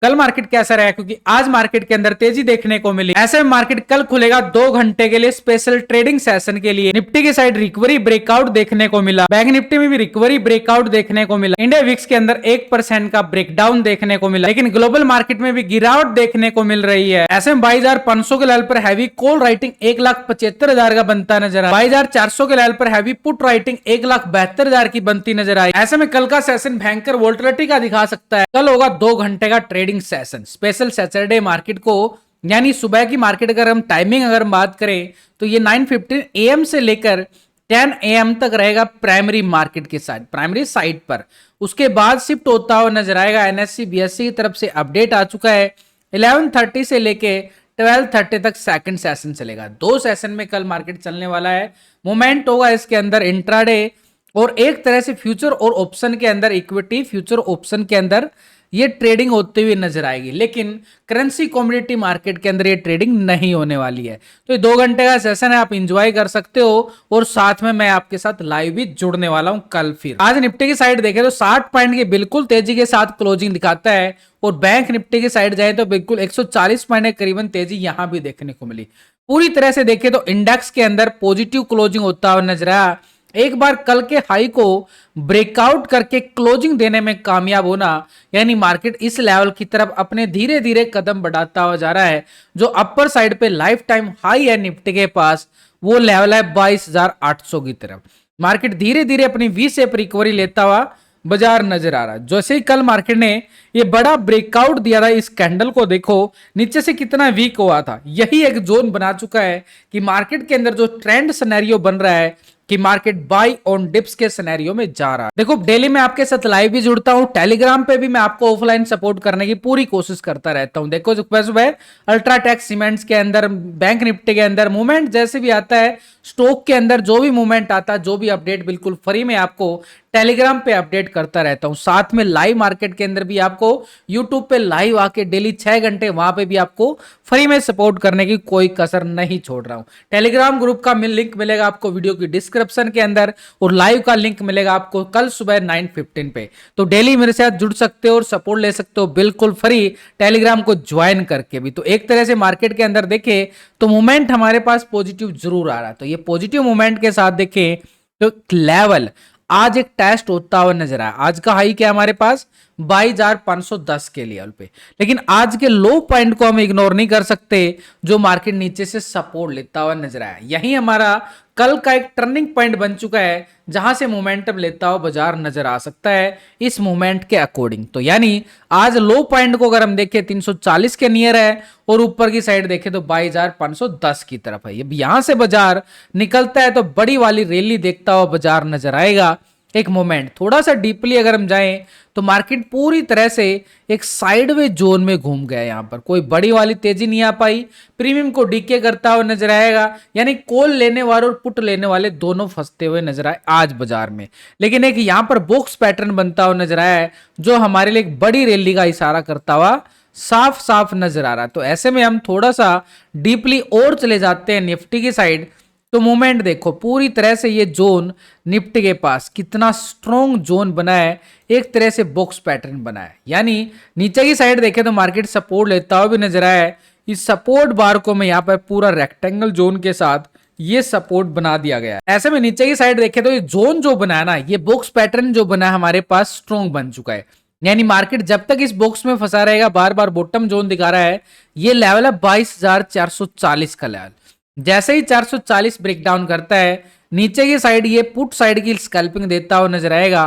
कल मार्केट कैसा रहा, क्योंकि आज मार्केट के अंदर तेजी देखने को मिली। ऐसे में मार्केट कल खुलेगा 2 घंटे के लिए स्पेशल ट्रेडिंग सेशन के लिए। निफ्टी की साइड रिकवरी ब्रेकआउट देखने को मिला, बैंक निफ्टी में भी रिकवरी ब्रेकआउट देखने को मिला। इंडिया विक्स के अंदर 1% का ब्रेकडाउन देखने को मिला, लेकिन ग्लोबल मार्केट में भी गिरावट देखने को मिल रही है। ऐसे में 22,500 के लेवल पर हैवी कॉल राइटिंग 1,75,000 का बनता नजर आया। 22,400 के लेवल पर हैवी पुट राइटिंग 1,72,000 की बनती नजर आई। ऐसे में कल का सेशन भयंकर वोल्टिलिटी का दिखा सकता है। कल होगा 2 घंटे का trading session, special Saturday market को, यानी सुबह की मार्केट अगर हम टाइमिंग अगर हम बात करें तो ये 9:15 AM से लेकर 10 AM तक रहेगा प्राइमरी मार्केट के साइड, प्राइमरी साइड पर। उसके बाद शिफ्ट होता हुआ नजर आएगा। एनएससी बीएससी की तरफ से अपडेट आ चुका है। 11:30 से लेके 12:30 तक सेकंड सेशन चलेगा। 2 सेशन में कल मार्केट चलने वाला है। मोमेंट होगा इसके अंदर इंट्राडे और एक तरह से फ्यूचर और ऑप्शन के अंदर, इक्विटी फ्यूचर ऑप्शन के अंदर ये ट्रेडिंग होती हुई नजर आएगी, लेकिन करेंसी कमोडिटी मार्केट के अंदर ये ट्रेडिंग नहीं होने वाली है। तो ये 2 घंटे का सेशन है, आप इंजॉय कर सकते हो और साथ में मैं आपके साथ लाइव भी जुड़ने वाला हूं कल। फिर आज निफ्टी की साइड देखें तो 60 पॉइंट की बिल्कुल तेजी के साथ क्लोजिंग दिखाता है और बैंक निफ्टी की साइड जाए तो बिल्कुल 140 पॉइंट के करीबन तेजी यहां भी देखने को मिली। पूरी तरह से देखें तो इंडेक्स के अंदर पॉजिटिव क्लोजिंग होता हुआ नजर आया। एक बार कल के हाई को ब्रेकआउट करके क्लोजिंग देने में कामयाब होना, यानी मार्केट इस लेवल की तरफ अपने धीरे धीरे कदम बढ़ाता हुआ जा रहा है। जो अपर साइड पे लाइफ टाइम हाई है निफ्टी के पास, वो लेवल है 22,800 की तरफ। मार्केट धीरे धीरे अपनी वी शेप रिकवरी लेता हुआ बाजार नजर आ रहा है। जैसे ही कल मार्केट ने ये बड़ा ब्रेकआउट दिया था, इस कैंडल को देखो नीचे से कितना वीक हुआ था। यही एक जोन बना चुका है कि मार्केट के अंदर जो ट्रेंड सिनेरियो बन रहा है कि मार्केट बाई ऑन डिप्स के सिनेरियो में जा रहा है। देखो डेली मैं आपके साथ लाइव भी जुड़ता हूं, टेलीग्राम पे भी मैं आपको ऑफलाइन सपोर्ट करने की पूरी कोशिश करता रहता हूं। देखो सुबह सुबह अल्ट्राटेक सीमेंट्स के अंदर, बैंक निफ्टी के अंदर मूवमेंट जैसे भी आता है, स्टॉक के अंदर जो भी मूवमेंट आता है, जो भी अपडेट बिल्कुल फ्री में आपको टेलीग्राम पे अपडेट करता रहता हूं। साथ में लाइव मार्केट के अंदर भी आपको यूट्यूब पे लाइव आके डेली 6 घंटे वहां पे भी आपको फ्री में सपोर्ट करने की कोई कसर नहीं छोड़ रहा हूं। टेलीग्राम ग्रुप का लिंक मिलेगा आपको वीडियो की डिस्क्रिप्शन के अंदर और लाइव का लिंक मिलेगा आपको कल सुबह 9:15 पे। तो डेली मेरे साथ जुड़ सकते हो और सपोर्ट ले सकते हो बिल्कुल फ्री, टेलीग्राम को ज्वाइन करके भी। तो एक तरह से मार्केट के अंदर देखें तो मूवमेंट हमारे पास पॉजिटिव जरूर आ रहा है। तो ये पॉजिटिव मूवमेंट के साथ देखें तो लेवल आज एक टेस्ट होता हुआ नजर आया। आज का हाई क्या हमारे पास 22,510 के लेवल पे, लेकिन आज के लो पॉइंट को हम इग्नोर नहीं कर सकते जो मार्केट नीचे से सपोर्ट लेता हुआ नजर आया। यही हमारा कल का एक टर्निंग पॉइंट बन चुका है जहां से मोमेंटम लेता हुआ बाजार नजर आ सकता है इस मूवमेंट के अकॉर्डिंग। तो यानी आज लो पॉइंट को अगर हम देखें 340 के नियर है और ऊपर की साइड देखें तो 22,510 की तरफ है। अब यहां से बाजार निकलता है तो बड़ी वाली रैली देखता हुआ बाजार नजर आएगा। एक मोमेंट थोड़ा सा डीपली अगर हम जाएं तो मार्केट पूरी तरह से एक साइडवे जोन में घूम गया। यहां पर कोई बड़ी वाली तेजी नहीं आ पाई, प्रीमियम को डीके करता हुआ नजर आएगा, यानी कॉल लेने वाले और पुट लेने वाले दोनों फंसते हुए नजर आए आज बाजार में। लेकिन एक यहां पर बॉक्स पैटर्न बनता हुआ नजर आया है जो हमारे लिए एक बड़ी रैली का इशारा करता हुआ साफ साफ नजर आ रहा है। तो ऐसे में हम थोड़ा सा डीपली और चले जाते हैं निफ्टी की साइड। तो मूवमेंट देखो पूरी तरह से ये जोन निफ्टी के पास कितना स्ट्रॉन्ग जोन बना है, एक तरह से बॉक्स पैटर्न बना है। यानी नीचे की साइड देखें तो मार्केट सपोर्ट लेता हुआ भी नजर आया है। इस सपोर्ट बार को मैं यहाँ पर पूरा रेक्टेंगल जोन के साथ ये सपोर्ट बना दिया गया है। ऐसे में नीचे की साइड देखें तो ये जोन जो बना है ना, ये बॉक्स पैटर्न जो बना है हमारे पास स्ट्रॉन्ग बन चुका है। यानी मार्केट जब तक इस बॉक्स में फंसा रहेगा, बार बार बॉटम जोन दिखा रहा है, ये लेवल है 22,440 का लेवल। जैसे ही 440 ब्रेकडाउन करता है नीचे की साइड ये पुट साइड की स्कैल्पिंग देता हुआ नजर आएगा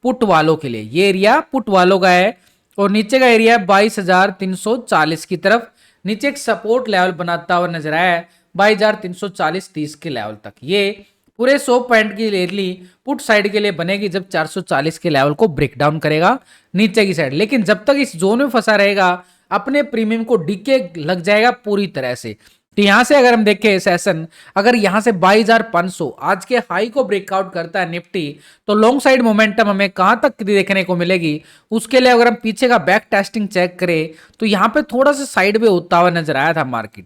पुट वालों के लिए। ये एरिया पुट वालों का है और नीचे का एरिया है 22,340 की तरफ। नीचे एक सपोर्ट लेवल बनाता हुआ नजर आया है 22,340-30 के लेवल तक। ये पूरे 100 पॉइंट की रैली पुट साइड के लिए बनेगी जब 440 के लेवल को ब्रेकडाउन करेगा नीचे की साइड। लेकिन जब तक इस जोन में फंसा रहेगा अपने प्रीमियम को डीके लग जाएगा पूरी तरह से। तो यहां से अगर हम देखें सेशन, अगर यहां से 22,500 आज के हाई को ब्रेकआउट करता है निफ्टी, तो लॉन्ग साइड मोमेंटम हमें कहां तक देखने को मिलेगी। उसके लिए अगर हम पीछे का बैक टेस्टिंग चेक करें तो यहां पे थोड़ा सा साइड में होता हुआ नजर आया था मार्केट।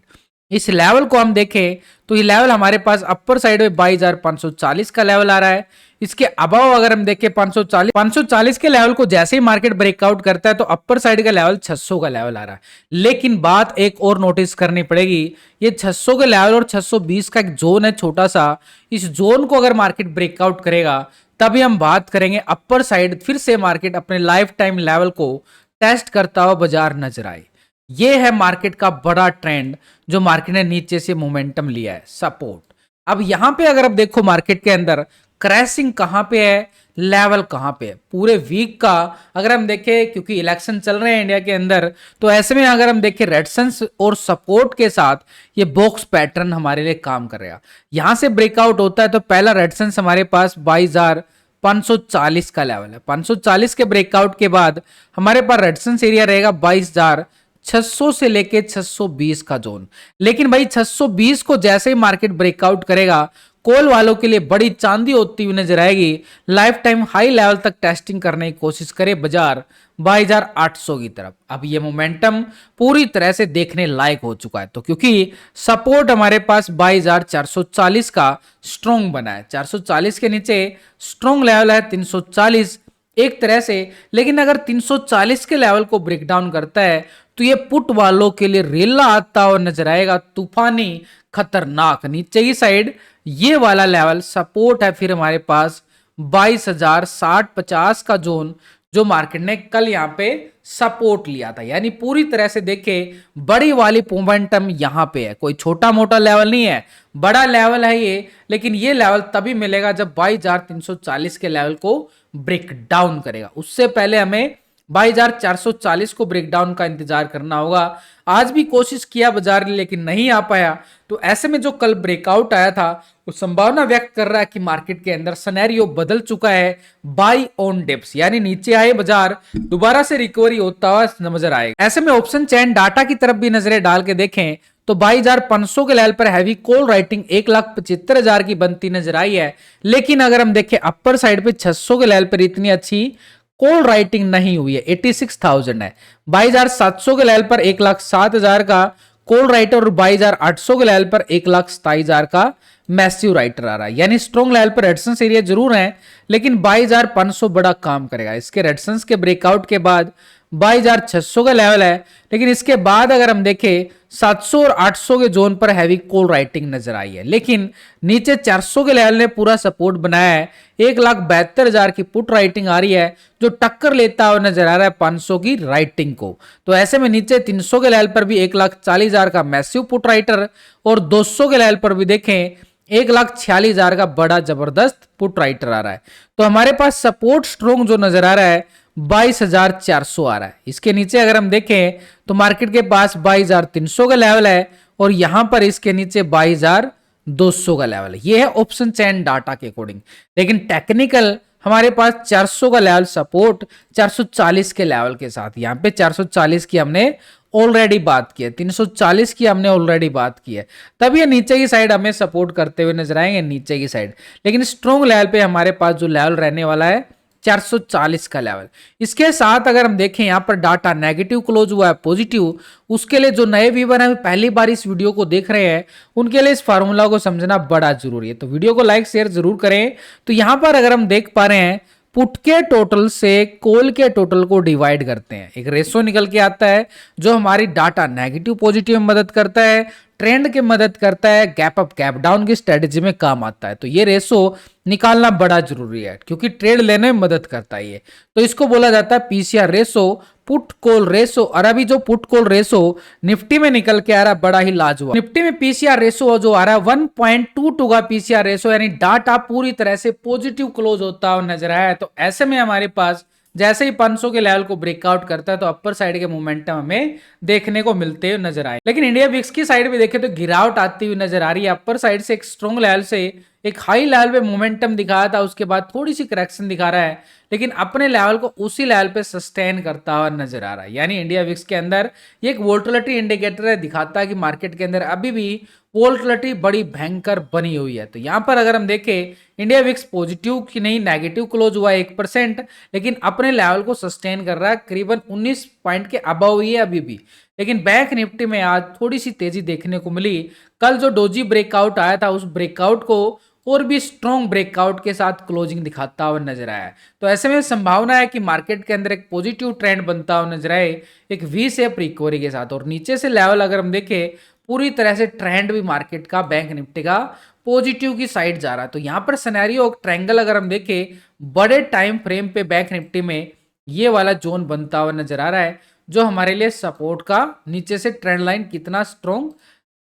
इस लेवल को हम देखें तो ये लेवल हमारे पास अपर साइड में 22,540 का लेवल आ रहा है। इसके अबाव अगर हम देखें 540 के लेवल को जैसे ही मार्केट ब्रेकआउट करता है तो अपर साइड का लेवल 600 का लेवल आ रहा है। लेकिन बात एक और नोटिस करनी पड़ेगी, ये 600 के लेवल और 620 का एक जोन है छोटा सा, इस जोन को अगर मार्केट ब्रेकआउट करेगा तभी हम बात करेंगे अपर साइड फिर से मार्केट अपने लाइफ टाइम लेवल को टेस्ट करता हुआ बाजार नजर आए। ये है मार्केट का बड़ा ट्रेंड जो मार्केट ने नीचे से मोमेंटम लिया है, सपोर्ट। अब यहां पे अगर आप देखो मार्केट के अंदर क्रैशिंग कहां पे है, लेवल कहां पे है पूरे वीक का अगर हम देखें, क्योंकि इलेक्शन चल रहे हैं इंडिया के अंदर, तो ऐसे में अगर हम देखें रेजिस्टेंस और सपोर्ट के साथ ये बॉक्स पैटर्न हमारे लिए काम कर रहा है। यहां से ब्रेकआउट होता है तो पहला रेजिस्टेंस हमारे पास 22,540 का लेवल है। 540 के ब्रेकआउट के बाद हमारे पास रेजिस्टेंस एरिया रहेगा 22,600 से लेके 620 का जोन। लेकिन भाई 620 को जैसे ही मार्केट ब्रेकआउट करेगा कॉल वालों के लिए बड़ी चांदी होती हुई नजर आएगी। लाइफ टाइम हाई लेवल तक टेस्टिंग करने की कोशिश करे बाजार 22,800 की तरफ। अब ये मोमेंटम पूरी तरह से देखने लायक हो चुका है, तो क्योंकि सपोर्ट हमारे पास 22,440 का स्ट्रॉन्ग बना है, 440 के नीचे स्ट्रॉन्ग लेवल है 340 एक तरह से। लेकिन अगर 340 के लेवल को ब्रेक डाउन करता है तो ये पुट वालों के लिए रेला आता हुआ नजर आएगा, तूफानी खतरनाक। नीचे की साइड ये वाला लेवल सपोर्ट है फिर हमारे पास 22,060-50 का जोन जो मार्केट ने कल यहां पे सपोर्ट लिया था। यानी पूरी तरह से देखे बड़ी वाली मोमेंटम यहां पे है, कोई छोटा मोटा लेवल नहीं है, बड़ा लेवल है ये। लेकिन ये लेवल तभी मिलेगा जब 22,340 के लेवल को ब्रेक डाउन करेगा। उससे पहले हमें 22,440 को ब्रेकडाउन का इंतजार करना होगा। आज भी कोशिश किया बाजार ने लेकिन नहीं आ पाया। तो ऐसे में जो कल ब्रेकआउट आया था वो संभावना व्यक्त कर रहा है कि मार्केट के अंदर सिनेरियो बदल चुका है, बाई ऑन डिप्स, यानी नीचे आए बाजार दोबारा से रिकवरी होता हुआ नजर आएगा। ऐसे में ऑप्शन चैन डाटा की तरफ भी नजरें डाल के देखें तो 22,500 के लेवल पर हैवी कॉल राइटिंग 1,75,000 की बनती नजर आई है। लेकिन अगर हम देखें अपर साइड पे 600 के लेवल पर इतनी अच्छी कॉल राइटिंग नहीं हुई है, 86,000 है। 22,700 के लेवल पर 1,07,000 का कॉल राइटर और 22,800 के लेवल पर 1,27,000 का मैसिव राइटर आ रहा है। यानी स्ट्रॉन्ग लेवल पर रेजिस्टेंस एरिया जरूर है लेकिन 22,500 बड़ा काम करेगा। इसके रेजिस्टेंस के ब्रेकआउट के बाद 22,600 का लेवल है। लेकिन इसके बाद अगर हम देखें 700 और 800 के जोन पर हैवी कॉल राइटिंग नजर आई है। लेकिन नीचे 400 के लेवल ने पूरा सपोर्ट बनाया है, 1,72,000 की पुट राइटिंग आ रही है जो टक्कर लेता हुआ नजर आ रहा है 500 की राइटिंग को। तो ऐसे में नीचे 300 के लेवल पर भी 1,40,000 का मैसिव पुट राइटर और 200 के लेवल पर भी देखें 1,46,000 का बड़ा जबरदस्त पुट राइटर आ रहा है। तो हमारे पास सपोर्ट स्ट्रॉन्ग जो नजर आ रहा है 22,400 आ रहा है। इसके नीचे अगर हम देखें तो मार्केट के पास 22,300 का लेवल है और यहां पर इसके नीचे 22,200 का लेवल है। ये है ऑप्शन चैन डाटा के अकॉर्डिंग। लेकिन टेक्निकल हमारे पास 400 का लेवल सपोर्ट 440 के लेवल के साथ, यहां पे 440 की हमने ऑलरेडी बात की है, 340 की हमने ऑलरेडी बात की है। तब ये नीचे की साइड हमें सपोर्ट करते हुए नजर आएंगे नीचे की साइड। लेकिन स्ट्रॉन्ग लेवल पे हमारे पास जो लेवल रहने वाला है 440 का लेवल। इसके साथ अगर हम देखें यहाँ पर डाटा नेगेटिव क्लोज हुआ है पॉजिटिव, उसके लिए जो नए व्यूवर हैं पहली बार इस वीडियो को देख रहे हैं उनके लिए इस फार्मूला को समझना बड़ा जरूरी है। तो वीडियो को लाइक शेयर जरूर करें। तो यहाँ पर अगर हम देख पा रहे हैं पुट के टोटल से कॉल के टोटल को डिवाइड करते हैं, एक रेशो निकल के आता है जो हमारी डाटा नेगेटिव पॉजिटिव में मदद करता है, ट्रेंड की मदद करता है, गैप अप गैप डाउन की स्ट्रेटेजी में काम आता है। तो ये रेशो निकालना बड़ा जरूरी है क्योंकि ट्रेड लेने में मदद करता है ये। तो इसको बोला जाता है PCR ratio, put call ratio. और अभी जो पुट कॉल रेशो निफ्टी में निकल के आ रहा है बड़ा ही लाजवाब। निफ्टी में पीसीआर रेशो जो आ रहा है 1.22 का पीसीआर रेशो, यानी डाटा पूरी तरह से पॉजिटिव क्लोज होता हुआ नजर आया है। तो ऐसे में हमारे पास जैसे ही 500 के लेवल को ब्रेकआउट करता है तो अपर साइड के मोमेंटम हमें देखने को मिलते हुए नजर आए। लेकिन इंडिया विक्स की साइड में देखें तो गिरावट आती हुई नजर आ रही है। अपर साइड से एक स्ट्रॉन्ग लेवल से एक हाई लेवल पे मोमेंटम दिखाया था, उसके बाद थोड़ी सी करेक्शन दिखा रहा है। लेकिन अपने लेवल को उसी लेवल पे सस्टेन करता हुआ नजर आ रहा है। यानी इंडिया विक्स के अंदर ये एक वोलेटिलिटी इंडिकेटर है, दिखाता है कि मार्केट के अंदर अभी भी वोलेटिलिटी बड़ी भयंकर बनी हुई है। तो यहाँ पर अगर हम देखें इंडिया विक्स पॉजिटिव की नहीं नेगेटिव क्लोज हुआ 1%, लेकिन अपने लेवल को सस्टेन कर रहा है, करीबन 19 पॉइंट के अबव ही है अभी भी। लेकिन बैंक निफ्टी में आज थोड़ी सी तेजी देखने को मिली। कल जो डोजी ब्रेकआउट आया था उस ब्रेकआउट को और भी स्ट्रॉन्ग ब्रेकआउट के साथ क्लोजिंग दिखाता हुआ नजर आया। तो ऐसे में संभावना है कि मार्केट के अंदर एक पॉजिटिव ट्रेंड बनता हुआ नजर आए एक वी शेप रिकवरी के साथ। और नीचे से लेवल अगर हम देखें पूरी तरह से ट्रेंड भी मार्केट का बैंक निफ्टी का पॉजिटिव की साइड जा रहा है। तो यहाँ पर सिनेरियो ट्रायंगल अगर हम देखें बड़े टाइम फ्रेम पे बैंक निफ्टी में ये वाला जोन बनता हुआ नजर आ रहा है, जो हमारे लिए सपोर्ट का नीचे से ट्रेंड लाइन कितना स्ट्रॉन्ग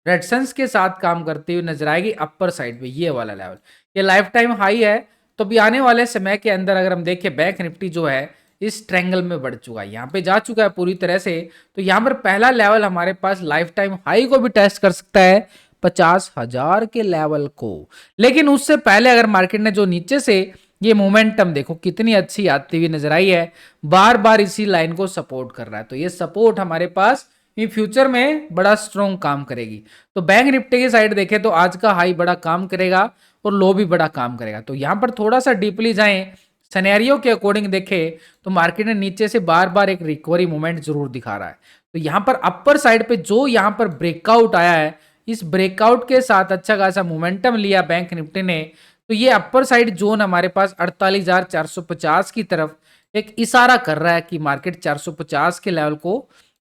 रेजिस्टेंस के साथ काम करती हुई नजर आएगी अपर साइड पे। ये वाला लेवल ये लाइफ टाइम हाई है। तो भी आने वाले समय के अंदर अगर हम देखें बैंक निफ्टी जो है इस ट्रायंगल में बढ़ चुका है, यहाँ पे जा चुका है पूरी तरह से। तो यहाँ पर पहला लेवल हमारे पास लाइफ टाइम हाई को भी टेस्ट कर सकता है 50,000 के लेवल को। लेकिन उससे पहले अगर मार्केट ने जो नीचे से ये मोमेंटम देखो कितनी अच्छी आती हुई नजर आई है, बार बार इसी लाइन को सपोर्ट कर रहा है। तो ये सपोर्ट हमारे पास ये फ्यूचर में बड़ा स्ट्रॉन्ग काम करेगी। तो बैंक निफ्टी की साइड देखें तो आज का हाई बड़ा काम करेगा और लो भी बड़ा काम करेगा। तो यहाँ पर थोड़ा सा डीपली जाएं सिनेरियो के अकॉर्डिंग देखें तो मार्केट ने नीचे से बार बार एक रिकवरी मूवमेंट जरूर दिखा रहा है। तो यहाँ पर अपर साइड पे जो यहाँ पर ब्रेकआउट आया है, इस ब्रेकआउट के साथ अच्छा खासा मोमेंटम लिया बैंक निफ्टी ने। तो ये अपर साइड जोन हमारे पास 48,450 की तरफ एक इशारा कर रहा है कि मार्केट 450 के लेवल को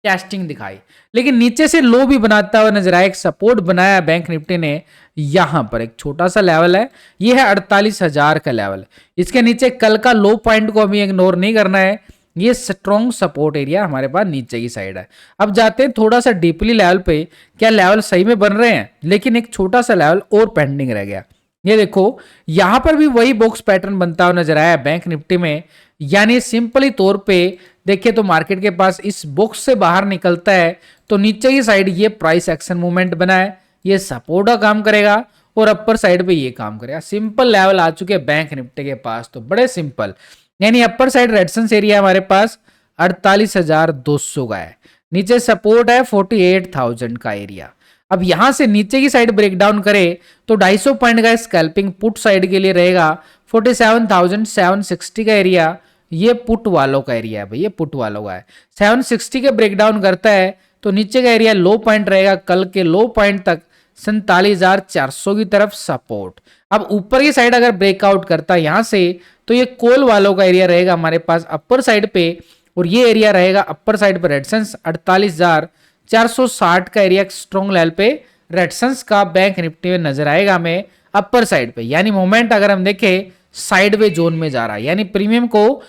टेस्टिंग दिखाई। लेकिन नीचे से लो भी बनाता हुआ नजर आया, एक सपोर्ट बनाया बैंक निफ्टी ने। यहां पर एक छोटा सा लेवल है, ये है 48,000 का लेवल। इसके नीचे कल का लो पॉइंट को हमें इग्नोर नहीं करना है, ये स्ट्रॉन्ग सपोर्ट एरिया हमारे पास नीचे की साइड है। अब जाते हैं थोड़ा सा डीपली लेवल पे, क्या लेवल सही में बन रहे हैं, लेकिन एक छोटा सा लेवल और पेंडिंग रह गया। ये देखो यहां पर भी वही बॉक्स पैटर्न बनता हुआ नजर आया बैंक निफ्टी में। यानी सिंपली तौर पे देखिए तो मार्केट के पास इस बॉक्स से बाहर निकलता है तो नीचे की साइड ये प्राइस एक्शन मूवमेंट बना है, ये सपोर्ट का काम करेगा और अपर साइड पे ये काम करेगा। सिंपल लेवल आ चुके हैं बैंक निफ्टी के पास, तो बड़े सिंपल। यानी अपर साइड रेजिस्टेंस एरिया हमारे पास 48,200 का है, नीचे सपोर्ट है 48,000 का एरिया। अब यहां से नीचे की साइड ब्रेकडाउन करें तो 250 पॉइंट का स्कैल्पिंग पुट साइड के लिए रहेगा 47,760 का एरिया। ये पुट वालों का एरिया है भाई, ये पुट वालों का है। 760 के ब्रेकडाउन करता है तो नीचे का एरिया लो पॉइंट रहेगा कल के लो पॉइंट तक 47,400 की तरफ सपोर्ट। अब ऊपर की साइड अगर ब्रेकआउट करता है यहां से तो ये कॉल वालों का एरिया रहेगा हमारे पास अपर साइड पे, और ये एरिया रहेगा अपर साइड पे रेजिस्टेंस 48,460 का एरिया स्ट्रॉन्ग लेवल पे रेजिस्टेंस का बैंक निफ्टी में नजर आएगा हमें अपर साइड पे। यानी मोमेंट अगर हम देखें साइडवे जोन में जा रहा है, यानी प्रीमियम को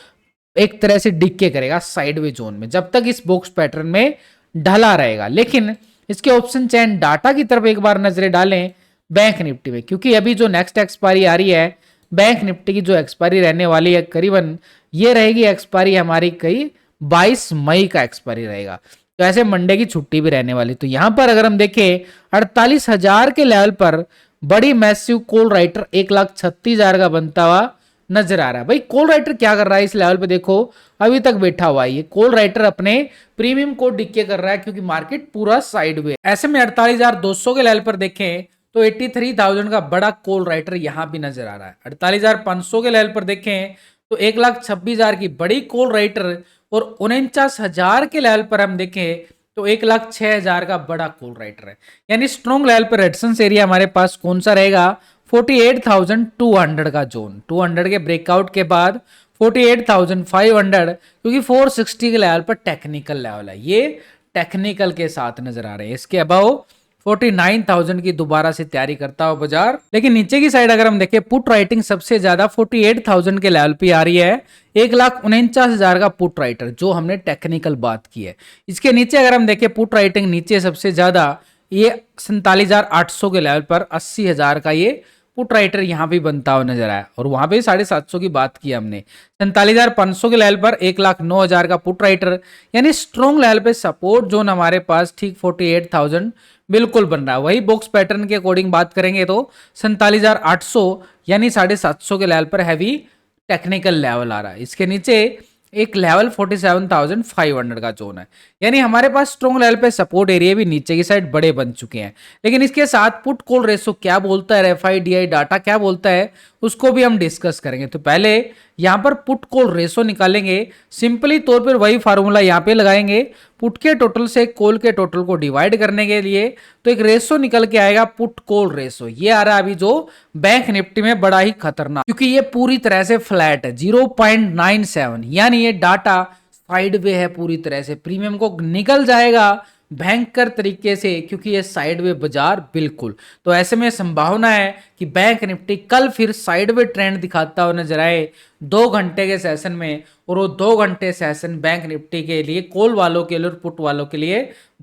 एक तरह से डिक्के करेगा साइडवे जोन में जब तक इस बॉक्स पैटर्न में ढला रहेगा। लेकिन इसके ऑप्शन चेन डाटा की तरफ एक बार नजरें डालें बैंक निफ्टी में, क्योंकि अभी जो नेक्स्ट एक्सपायरी आ रही है बैंक निफ्टी की, जो एक्सपायरी रहने वाली है करीबन ये रहेगी एक्सपायरी हमारी कई 22 मई का एक्सपायरी रहेगा। तो ऐसे मंडे की छुट्टी भी रहने वाली। तो यहां पर अगर हम देखें 48,000 के लेवल पर बड़ी मैसिव कॉल राइटर 1,36,000 का बनता हुआ नजर आ रहा है। भाई कॉल राइटर क्या कर रहा है इस लेवल पे, देखो अभी तक बैठा हुआ है ये कॉल राइटर, अपने प्रीमियम को डिक्के कर रहा है क्योंकि मार्केट पूरा साइडवे। ऐसे में 48,200 के लेवल पर देखें तो 83,000 का बड़ा कॉल राइटर यहां भी नजर आ रहा है। 48,500 के लेवल पर देखें तो 1,26,000 की बड़ी कॉल राइटर, और 49,000 के लेवल पर हम देखें तो 1,06,000 का बड़ा कॉल राइटर है। यानी स्ट्रॉन्ग लेवल पर रेजिस्टेंस एरिया हमारे पास कौन सा रहेगा 48,200 का जोन। 200 के ब्रेकआउट के बाद 48,500, क्योंकि 460 के लेवल पर टेक्निकल लेवल है, ये टेक्निकल के साथ नजर आ रहे हैं। इसके अबाव 49,000 की दोबारा से तैयारी करता हुआ बाजार। लेकिन नीचे की साइड अगर हम देखें पुट राइटिंग सबसे ज्यादा 48,000 के लेवल पे आ रही है, 1,49,000 का पुट राइटर जो हमने टेक्निकल बात की है। इसके नीचे अगर हम देखें पुट राइटिंग नीचे सबसे ज्यादा ये 47,800 के लेवल पर 80,000 का ये पुट राइटर यहाँ भी बनता हुआ नजर आया, और वहां पे 750 की बात की हमने। 47,500 के लेवल पर 1,09,000 का पुट राइटर, यानी स्ट्रॉन्ग लेवल पे सपोर्ट जोन हमारे पास ठीक 48,000 बिल्कुल बन रहा है। वही बॉक्स पैटर्न के अकॉर्डिंग बात करेंगे तो 47,800 यानी 750 के लेवल पर हैवी टेक्निकल लेवल आ रहा है, इसके नीचे एक लेवल 47,500 का जोन है, यानी हमारे पास स्ट्रॉन्ग लेवल पे सपोर्ट एरिया भी नीचे की साइड बड़े बन चुके हैं। लेकिन इसके साथ पुट कॉल रेशो क्या बोलता है, RFI/DI डाटा क्या बोलता है, उसको भी हम डिस्कस करेंगे। तो पहले यहाँ पर पुट कॉल रेशो निकालेंगे, सिंपली तौर पर वही फार्मूला यहाँ पे लगाएंगे, पुट के टोटल से कॉल के टोटल को डिवाइड करने के लिए, तो एक रेशो निकल के आएगा पुट कॉल रेशो। ये आ रहा है अभी जो बैंक निफ्टी में बड़ा ही खतरनाक, क्योंकि ये पूरी तरह से फ्लैट है 0.97, यानी ये डाटा साइडवे है पूरी तरह से, प्रीमियम को निकल जाएगा भयंकर तरीके से, क्योंकि ये साइडवे बाजार बिल्कुल। तो ऐसे में संभावना है कि बैंक निफ्टी कल फिर साइडवे ट्रेंड दिखाता हुआ नजर आए 2 घंटे के सेशन में, और वो 2 घंटे सेशन बैंक निफ्टी के लिए, कॉल वालों के लिए और पुट वालों के लिए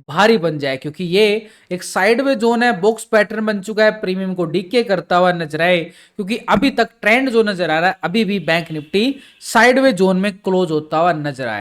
भारी बन जाए, क्योंकि ये एक साइडवे जोन है, बॉक्स पैटर्न बन चुका है, प्रीमियम को डीके करता हुआ नजर आए, क्योंकि अभी तक ट्रेंड जो नजर आ रहा है, अभी भी बैंक निफ्टी साइडवे जोन में क्लोज होता हुआ नजर आए।